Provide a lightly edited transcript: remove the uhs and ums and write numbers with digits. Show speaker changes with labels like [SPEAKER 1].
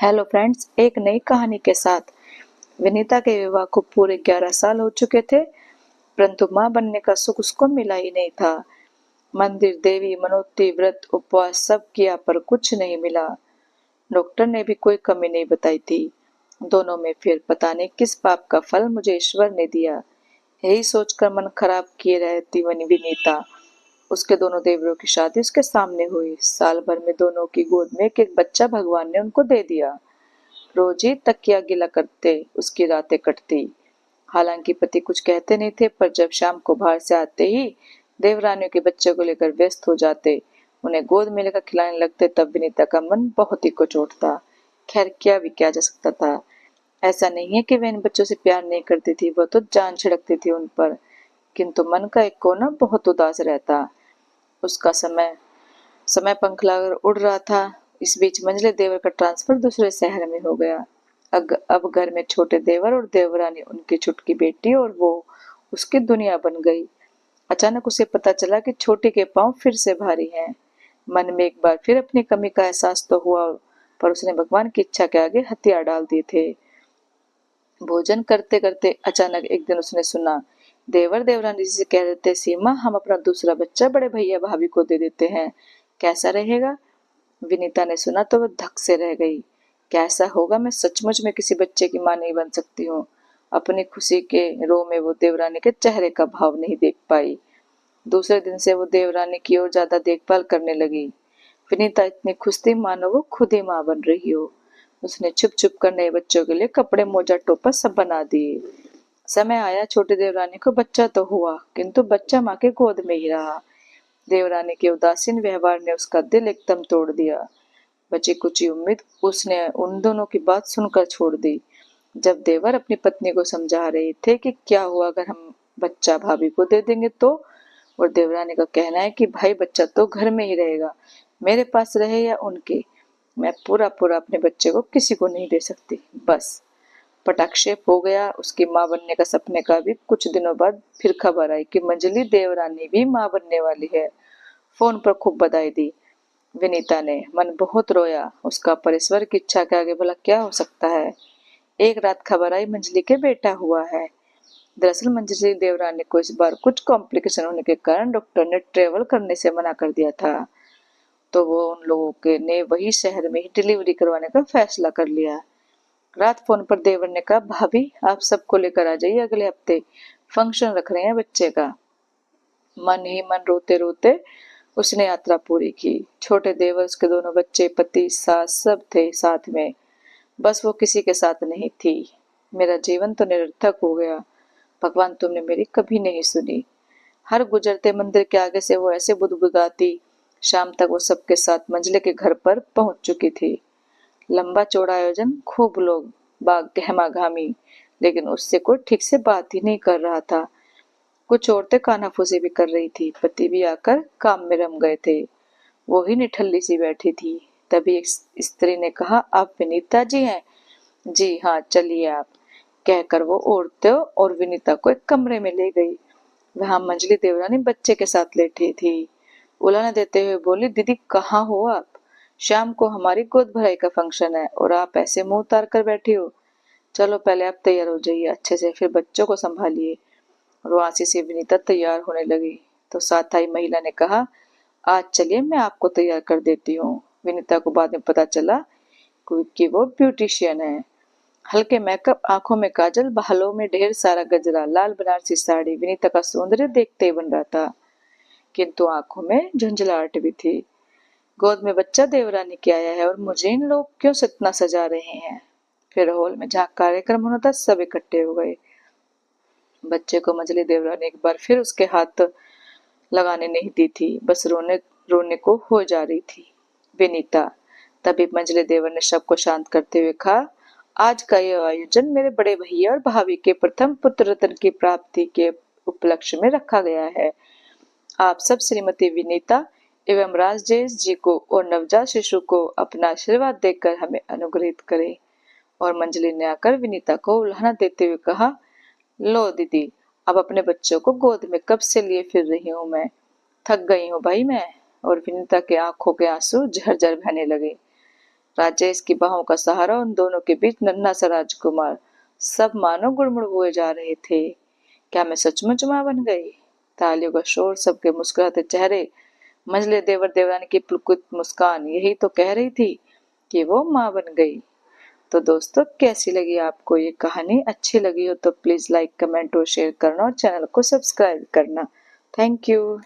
[SPEAKER 1] Hello friends, एक नई कहानी के साथ। विनीता के विवाह को पूरे 11 साल हो चुके थे, परंतु मां बनने का सुख उसको मिला ही नहीं था। मंदिर, देवी, मनोती, व्रत, उपवास सब किया पर कुछ नहीं मिला। डॉक्टर ने भी कोई कमी नहीं बताई थी। दोनों में फिर पता नहीं किस पाप का फल मुझे ईश्वर ने दिया। यही सोचकर मन खराब किए रहती वनी विनीता। उसके दोनों देवरों की शादी उसके सामने हुई। साल भर में दोनों की गोद में एक एक बच्चा भगवान ने उनको दे दिया। रोज ही तकिया गिला करते उसकी रातें कटती। हालांकि पति कुछ कहते नहीं थे, पर जब शाम को बाहर से आते ही देवरानियों के बच्चे को लेकर व्यस्त हो जाते, उन्हें गोद में लेकर खिलाने लगते, तब विनीता का मन बहुत ही कुछ उठता। खैर, क्या भी किया जा सकता था। ऐसा नहीं है कि वह इन बच्चों से प्यार नहीं करती थी, वह तो जान छिड़कती थी उन पर, किंतु मन का एक कोना बहुत उदास रहता। उसका समय समय पंख लगाकर उड़ रहा था। इस बीच मंझले देवर का ट्रांसफर दूसरे शहर में हो गया। अब घर में छोटे देवर और देवरानी, उनकी छुटकी बेटी और वो उसकी दुनिया बन गई। अचानक उसे पता चला कि छोटी के पांव फिर से भारी हैं। मन में एक बार फिर अपनी कमी का एहसास तो हुआ, पर उसने भगवान की इच्छा के आगे हथियार डाल दिए थे। भोजन करते करते अचानक एक दिन उसने सुना, देवर देवरानी जी से कह देते, सीमा, हम अपना दूसरा बच्चा बड़े भैया भाभी को दे देते हैं, कैसा रहेगा? विनीता ने सुना तो वह धक से रह गई। कैसा होगा? मैं सचमुच में किसी बच्चे की मां नहीं बन सकती हूँ। अपनी खुशी के रो में वो देवरानी के चेहरे का भाव नहीं देख पाई। दूसरे दिन से वो देवरानी की ओर ज्यादा देखभाल करने लगी। विनीता इतनी खुश थी मानो वो खुद ही मां बन रही हो। उसने छुप छुप कर नए बच्चों के लिए कपड़े, मोजा, टोपा सब बना दिए। समय आया, छोटी देवरानी को बच्चा तो हुआ, किंतु बच्चा माँ के गोद में ही रहा। देवरानी के उदासीन व्यवहार ने उसका दिल एकदम तोड़ दिया। बची कुछ उम्मीद उसने उन दोनों की बात सुनकर छोड़ दी। जब देवर अपनी पत्नी को समझा रहे थे कि क्या हुआ अगर हम बच्चा भाभी को दे देंगे तो, और देवरानी का कहना है कि भाई बच्चा तो घर में ही रहेगा, मेरे पास रहे या उनके, मैं पूरा पूरा अपने बच्चे को किसी को नहीं दे सकती। बस पटाक्षेप हो गया। उसकी मां बनने का सपने का भी कुछ दिनों बाद फिर खबर आई कि मंजली देवरानी भी मां बनने वाली है। फोन पर खूब बधाई दी विनीता ने। मन बहुत रोया। उसका पर ईश्वर की इच्छा के आगे भला क्या हो सकता है। एक रात खबर आई, मंजली के बेटा हुआ है। दरअसल मंजली देवरानी को इस बार कुछ कॉम्प्लिकेशन होने के कारण डॉक्टर ने ट्रेवल करने से मना कर दिया था, तो वो उन लोगों के ने वही शहर में ही डिलीवरी करवाने का फैसला कर लिया। रात फोन पर देवर ने कहा, भाभी आप सबको लेकर आ जाइए, अगले हफ्ते फंक्शन रख रहे हैं बच्चे का। मन ही मन रोते रोते उसने यात्रा पूरी की। छोटे देवर, उसके दोनों बच्चे, पति, सास सब थे साथ में। बस वो किसी के साथ नहीं थी। मेरा जीवन तो निरर्थक हो गया। भगवान, तुमने मेरी कभी नहीं सुनी। हर गुजरते मंदिर के आगे से वो ऐसे बुदबुदाती। शाम तक वो सबके साथ मंझले के घर पर पहुंच चुकी थी। लंबा चौड़ा आयोजन, खूब लोग बाग, गहमा घामी, लेकिन उससे कोई ठीक से बात ही नहीं कर रहा था। कुछ औरतें कानाफूसी भी कर रही थी। पति भी आकर काम में रम गए थे। वो ही निठल्ली सी बैठी थी। तभी एक स्त्री ने कहा, आप विनीता जी हैं? जी हाँ, चलिए आप, कहकर वो औरतों और विनीता को एक कमरे में ले गई। वहां मंजली देवरानी बच्चे के साथ लेटी थी। उलाहना देते हुए बोली, दीदी कहाँ हो आप? शाम को हमारी गोद भराई का फंक्शन है और आप ऐसे मुंह उतार कर बैठी हो। चलो पहले आप तैयार हो जाइए अच्छे से, फिर बच्चों को संभालिए। और वहां से विनीता तैयार होने लगी तो साथ आई महिला ने कहा, आज चलिए मैं आपको तैयार कर देती हूँ। विनीता को बाद में पता चला कि वो ब्यूटिशियन है। हल्के मेकअप, आंखों में काजल, बालों में ढेर सारा गजरा, लाल बनारसी साड़ी, विनीता का सौंदर्य देखते ही बन रहा था, किंतु आंखों में झुंझलाहट भी थी। गोद में बच्चा देवरानी के आया है और मुझे इन लोग क्यों इतना सजा रहे हैं। फिर हॉल में जहाँ कार्यक्रम होना था सब इकट्ठे हो गए। बच्चे को मंजली देवरानी एक बार फिर उसके हाथ लगाने नहीं दी थी, बस रोने रोने को हो जा रही थी विनीता। तभी मंजले देवर ने सबको शांत करते हुए कहा, आज का यह आयोजन मेरे बड़े भैया और भाभी के प्रथम पुत्र रत्न की प्राप्ति के उपलक्ष्य में रखा गया है। आप सब श्रीमती विनीता एवं राजेश जी को और नवजात शिशु को अपना आशीर्वाद देकर हमें अनुग्रहित करें। और मंजली ने आकर विनीता को उल्हाना देते हुए कहा, लो दीदी, अब अपने बच्चों को गोद में कब से लिए फिर रही हूँ मैं, थक गई हूँ भाई मैं। और विनीता के आंखों के आंसू झरझर बहने लगे। राजेश की बाहों का सहारा, उन दोनों के बीच नन्हा सा राजकुमार। सब मानो गुड़मुड़ हुए जा रहे थे। क्या मैं सचमुच माँ बन गई? तालियों का शोर, सबके मुस्कुराते चेहरे, मंझले देवर देवरानी की पुलकित मुस्कान, यही तो कह रही थी कि वो माँ बन गई। तो दोस्तों, कैसी लगी आपको ये कहानी? अच्छी लगी हो तो प्लीज लाइक, कमेंट और शेयर करना और चैनल को सब्सक्राइब करना। Thank you.